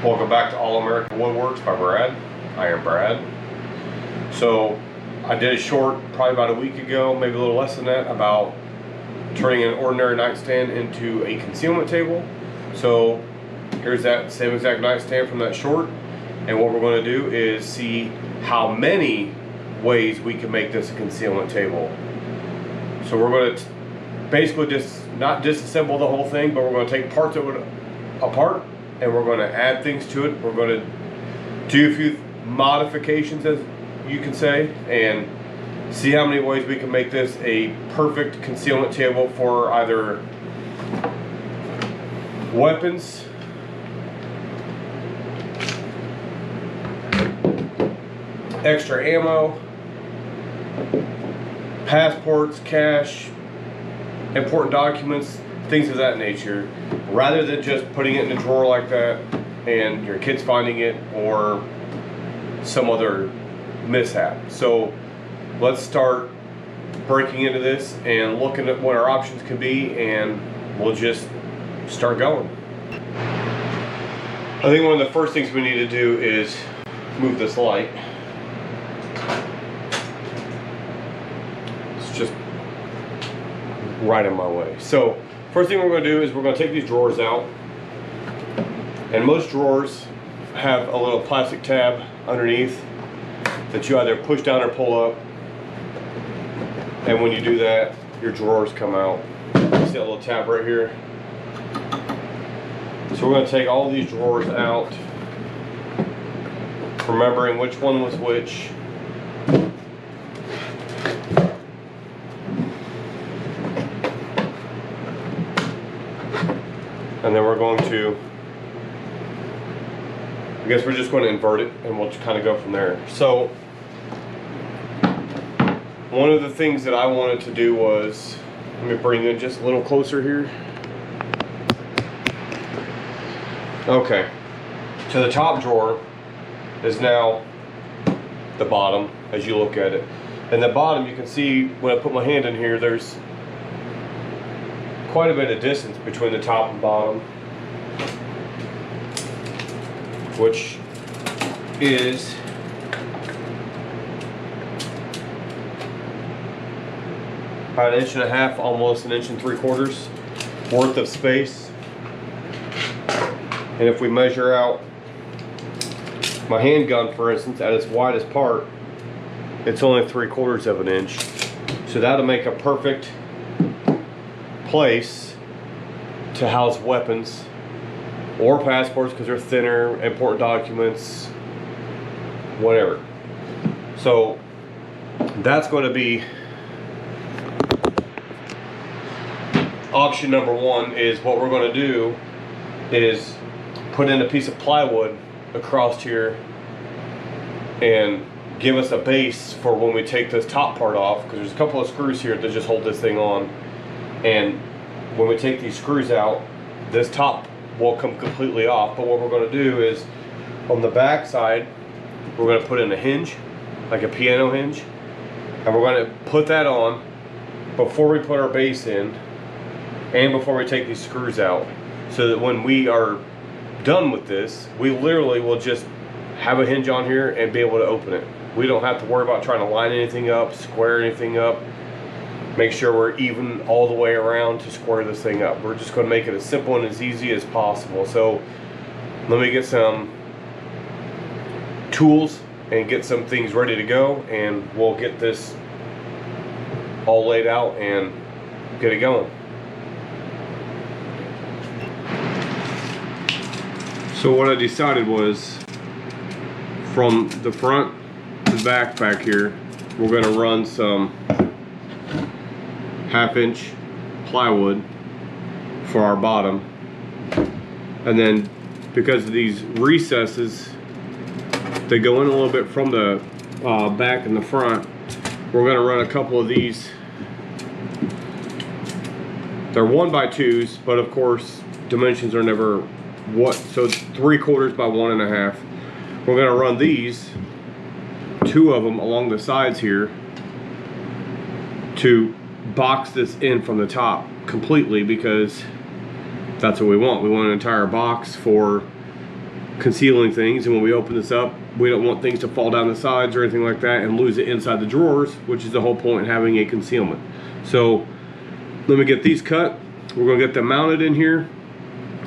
Welcome back to All American Woodworks by Brad. I am Brad. So I did a short probably about a week ago, maybe a little less than that, about turning an ordinary nightstand into a concealment table. So here's that same exact nightstand from that short, and what we're going to do is see how many ways we can make this a concealment table. So we're going to basically just not disassemble the whole thing, but we're going to take parts of it apart and we're going to add things to it. We're going to do a few modifications, as you can say, and see how many ways we can make this a perfect concealment table for either weapons, extra ammo, passports, cash, important documents, things of that nature, rather than just putting it in a drawer like that and your kids finding it or some other mishap. So let's start breaking into this and looking at what our options can be, and we'll just start going. I think one of the first things we need to do is move this light. It's just right in my way. So first thing we're going to do is we're going to take these drawers out, and most drawers have a little plastic tab underneath that you either push down or pull up, and when you do that your drawers come out. See that little tab right here? So we're going to take all these drawers out, remembering which one was which. And then we're going to, I guess we're just going to invert it and we'll just kind of go from there. So one of the things that I wanted to do was, let me bring it just a little closer here. Okay, so the top drawer is now the bottom as you look at it. And the bottom, you can see when I put my hand in here, there's quite a bit of distance between the top and bottom, which is about 1.5 inches, almost 1.75 inches worth of space. And if we measure out my handgun, for instance, at its widest part, it's only 3/4 inch. So that'll make a perfect place to house weapons or passports, because they're thinner, important documents, whatever. So that's going to be option number one. Is what we're going to do is put in a piece of plywood across here and give us a base for when we take this top part off, because there's a couple of screws here that just hold this thing on. And when we take these screws out, this top will come completely off. But what we're going to do is, on the back side, we're going to put in a hinge, like a piano hinge, and we're going to put that on before we put our base in and before we take these screws out, so that when we are done with this, we literally will just have a hinge on here and be able to open it. We don't have to worry about trying to line anything up, square anything up, make sure we're even all the way around to square this thing up. We're just going to make it as simple and as easy as possible. So let me get some tools and get some things ready to go, and we'll get this all laid out and get it going. So what I decided was, from the front to the back here, we're going to run some 1/2 inch plywood for our bottom, and then because of these recesses, they go in a little bit from the back and the front, we're going to run a couple of these. They're 1x2s, but of course dimensions are never what, so it's 3/4 by 1.5. We're going to run these, 2 of them along the sides here, to box this in from the top completely, because that's what we want. We want an entire box for concealing things, and when we open this up, we don't want things to fall down the sides or anything like that and lose it inside the drawers, which is the whole point in having a concealment. So let me get these cut. We're going to get them mounted in here.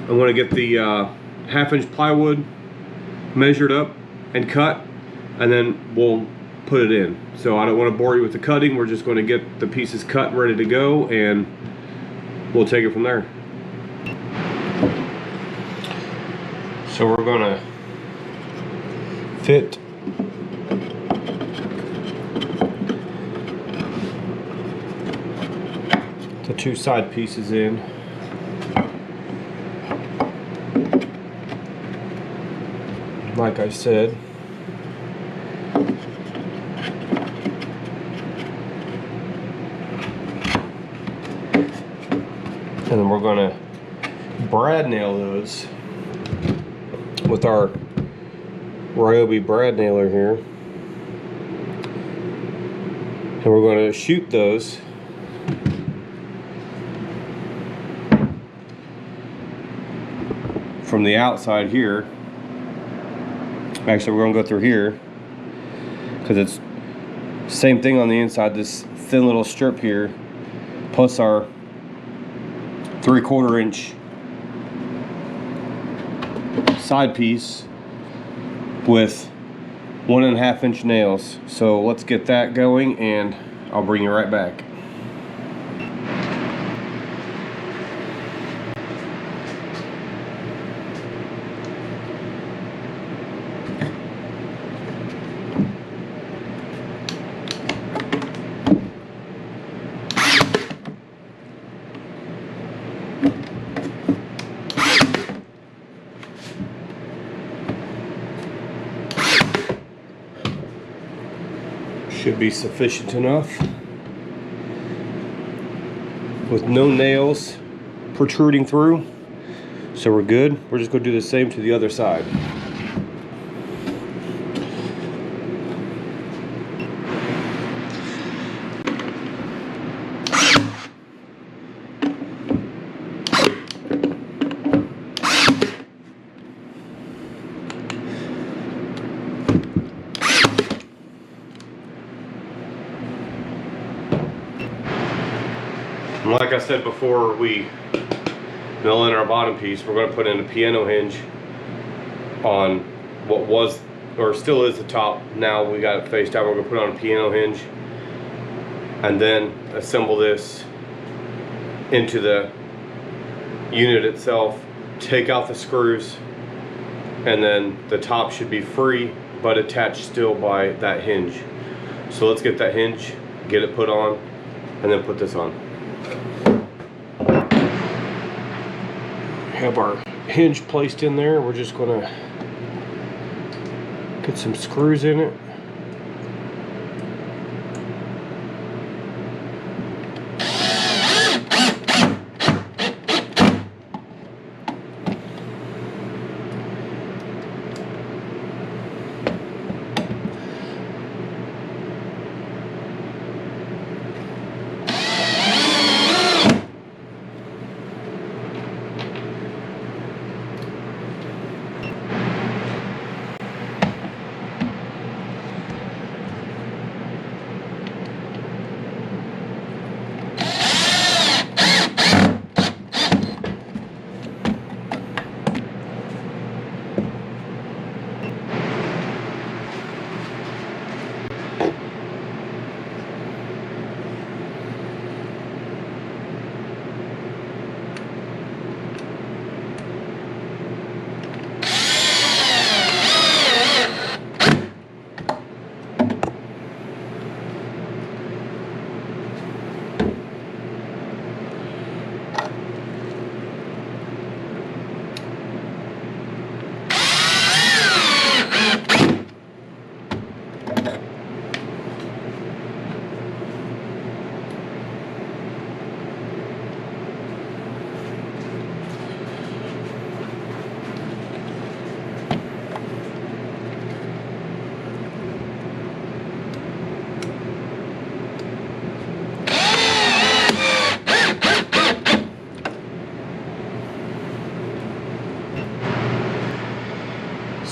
I'm going to get the 1/2-inch plywood measured up and cut, and then we'll put it in. So I don't want to bore you with the cutting. We're just going to get the pieces cut and ready to go, and we'll take it from there. So we're going to fit the 2 side pieces in. Like I said, and then we're going to brad nail those with our Ryobi brad nailer here, and we're going to shoot those from the outside here. Actually, we're going to go through here because it's same thing on the inside, this thin little strip here, plus our 3/4 inch side piece with 1.5 inch nails. So let's get that going, and I'll bring you right back. Should be sufficient enough with no nails protruding through, so we're good. We're just going to do the same to the other side. And like I said before, we mill in our bottom piece, we're going to put in a piano hinge on what was or still is the top. Now we got it face down. We're going to put on a piano hinge and then assemble this into the unit itself, take out the screws, and then the top should be free but attached still by that hinge. So let's get that hinge, get it put on, and then put this on. Have our hinge placed in there. We're just going to get some screws in it.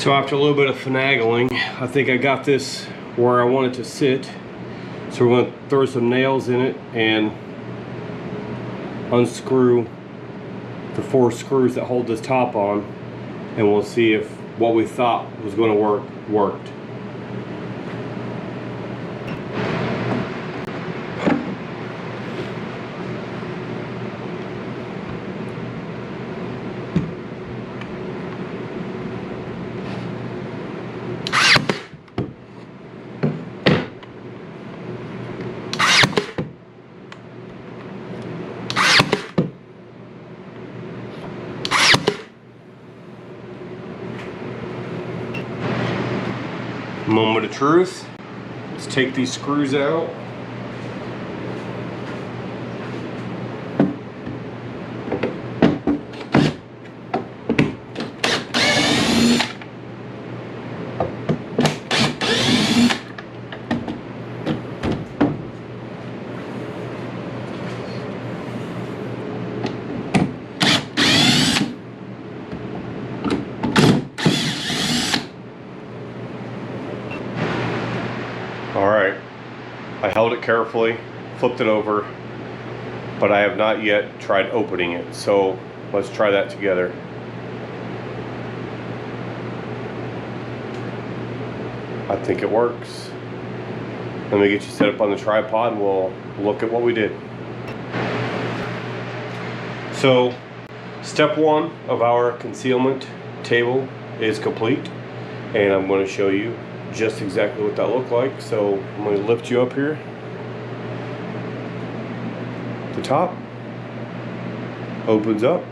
So after a little bit of finagling, I think I got this where I want it to sit. So we're going to throw some nails in it and unscrew the 4 screws that hold this top on, and we'll see if what we thought was going to work worked. Moment of truth. Let's take these screws out. Alright, I held it carefully, flipped it over, but I have not yet tried opening it, so let's try that together. I think it works. Let me get you set up on the tripod and we'll look at what we did. So, step 1 of our concealment table is complete, and I'm going to show you just exactly what that looked like. So I'm going to lift you up here. The top opens up.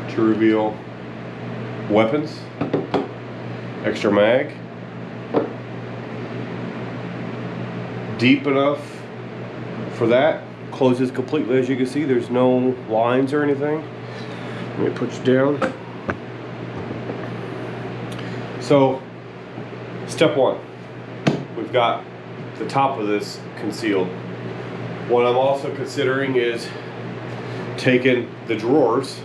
To reveal weapons, extra mag, deep enough for that. Closes completely, as you can see. There's no lines or anything. Let me put you down. So, step 1, we've got the top of this concealed. What I'm also considering is taking the drawers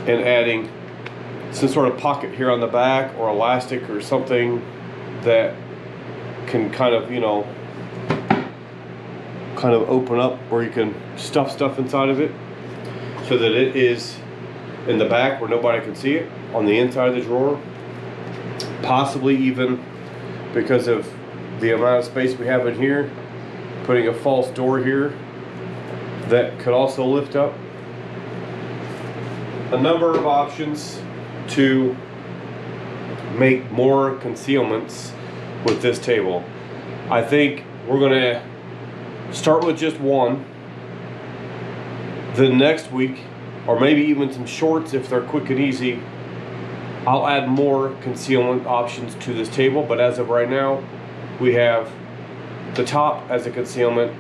and adding some sort of pocket here on the back, or elastic or something that can kind of, you know, kind of open up where you can stuff stuff inside of it, so that it is in the back where nobody can see it, on the inside of the drawer. Possibly even, because of the amount of space we have in here, putting a false door here that could also lift up. A number of options to make more concealments with this table. I think we're gonna start with just one. The next week, or maybe even some shorts if they're quick and easy, I'll add more concealment options to this table. But as of right now, we have the top as a concealment,